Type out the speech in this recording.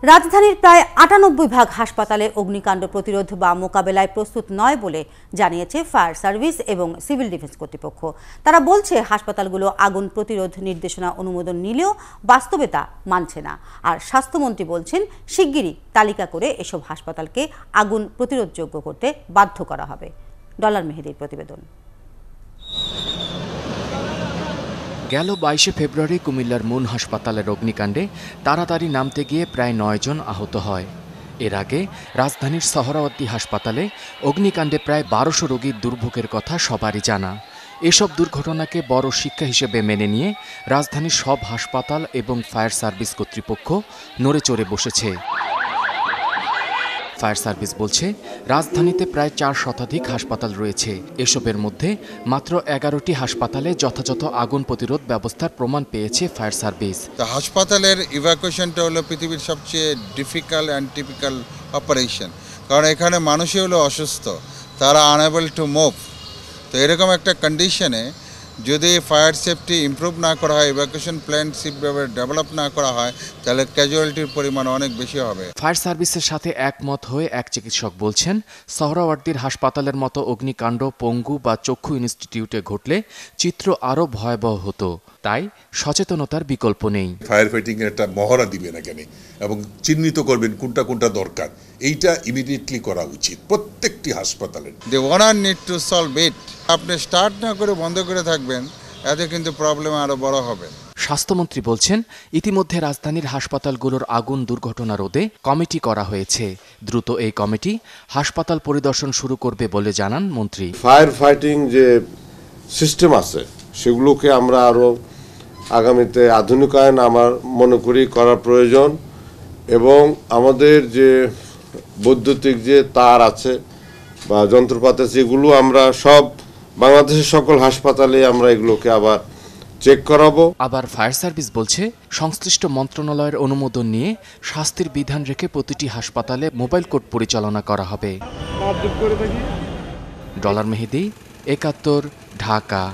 রাজধানীর প্রায় ৯৮% হাসপাতালে অগ্নিকাণ্ড প্রতিরোধ বা মোকাবেলায় প্রস্তুত নয় বলে জানিয়েছে ফায়ার সার্ভিস এবং সিভিল ডিফেন্স কর্তৃপক্ষ। তারা বলছে হাসপাতালগুলো আগুন প্রতিরোধ নির্দেশনা অনুমোদন নিলেও বাস্তবে তা মানছে না। আর স্বাস্থ্যমন্ত্রী বলছেন শিগগিরই তালিকা করে এসব হাসপাতালকে আগুন প্রতিরোধযোগ্য করতে বাধ্য করা হবে। ডলার মেহেদীর প্রতিবেদন। গেল ২২ ফেব্রুয়ারি কুমিল্লার মুন হাসপাতালের অগ্নিকাণ্ডে তাড়াতাড়ি নামতে গিয়ে প্রায় ৯ জন আহত হয়। এর আগে রাজধানীর সোহরাওয়ার্দী হাসপাতালে অগ্নিকাণ্ডে প্রায় ১২০০ রোগীর দুর্ভোগের কথা সবারই জানা। এসব দুর্ঘটনাকে বড় শিক্ষা হিসেবে মেনে নিয়ে রাজধানীর সব হাসপাতাল এবং ফায়ার সার্ভিস কর্তৃপক্ষ নড়ে চড়ে বসেছে। ফায়ার সার্ভিস বলছে রাজধানীতে প্রায় ৪ শতাধিক হাসপাতাল রয়েছে। এসবের মধ্যে মাত্র ১১টি হাসপাতালে যথাযথ আগুন প্রতিরোধ ব্যবস্থার প্রমাণ পেয়েছে ফায়ার সার্ভিস। হাসপাতালের ইভ্যাকুয়েশনটা হলো পৃথিবীর সবচেয়ে ডিফিকাল্ট অ্যান্ড টিপিক্যাল অপারেশন, কারণ এখানে মানুষই হলো অসুস্থ, তারা আনএবল টু মুভ। তো এরকম একটা কন্ডিশনে যদি ফায়ার সেফটি ইমপ্রুভ না করা হয়, ইভ্যাকুয়েশন প্ল্যান ঠিকভাবে ডেভেলপ না করা হয়, তাহলে ক্যাজুয়ালিটির পরিমাণ অনেক বেশি হবে। ফায়ার সার্ভিসের সাথে একমত হয়ে এক চিকিৎসক বলছেন, সোহরাওয়ার্দীর হাসপাতালের মতো অগ্নিকাণ্ড পঙ্গু বা চক্ষু ইনস্টিটিউটে ঘটলে চিত্র আরও ভয়াবহ হতো। তাই সচেতনতার বিকল্প নেই। ফায়ার ফাইটিং এর একটা মহড়া দিবেন এখানে এবং চিহ্নিত করবেন কোনটা কোনটা দরকার, এইটা ইমিডিয়েটলি করা উচিত প্রত্যেকটি হাসপাতালে। দে ওনার নিড টু সলভ ইট। আপনি স্টার্ট না করে বন্ধ করে থাকবেন, এতে কিন্তু প্রবলেম আরো বড় হবে। স্বাস্থ্যমন্ত্রী বলছেন ইতিমধ্যে রাজধানীর হাসপাতালগুলোর আগুন দুর্ঘটনা রোধে কমিটি করা হয়েছে। দ্রুত এই কমিটি হাসপাতাল পরিদর্শন শুরু করবে বলে জানান মন্ত্রী। ফায়ার ফাইটিং যে সিস্টেম আছে সেগুলোকে আমরা আরো আগামীতে আধুনিকায়ন আমার মনে করি করা প্রয়োজন, এবং আমাদের যে বৈদ্যুতিক যে তার আছে বা যন্ত্রপাতি আছে এগুলো আমরা সব বাংলাদেশের সকল হাসপাতালে আমরা এগুলোকে আবার চেক করাবো। আবার ফায়ার সার্ভিস বলছে সংশ্লিষ্ট মন্ত্রণালয়ের অনুমোদন নিয়ে শাস্তির বিধান রেখে প্রতিটি হাসপাতালে মোবাইল কোর্ট পরিচালনা করা হবে। ডলার মেহেদী, ৭১, ঢাকা।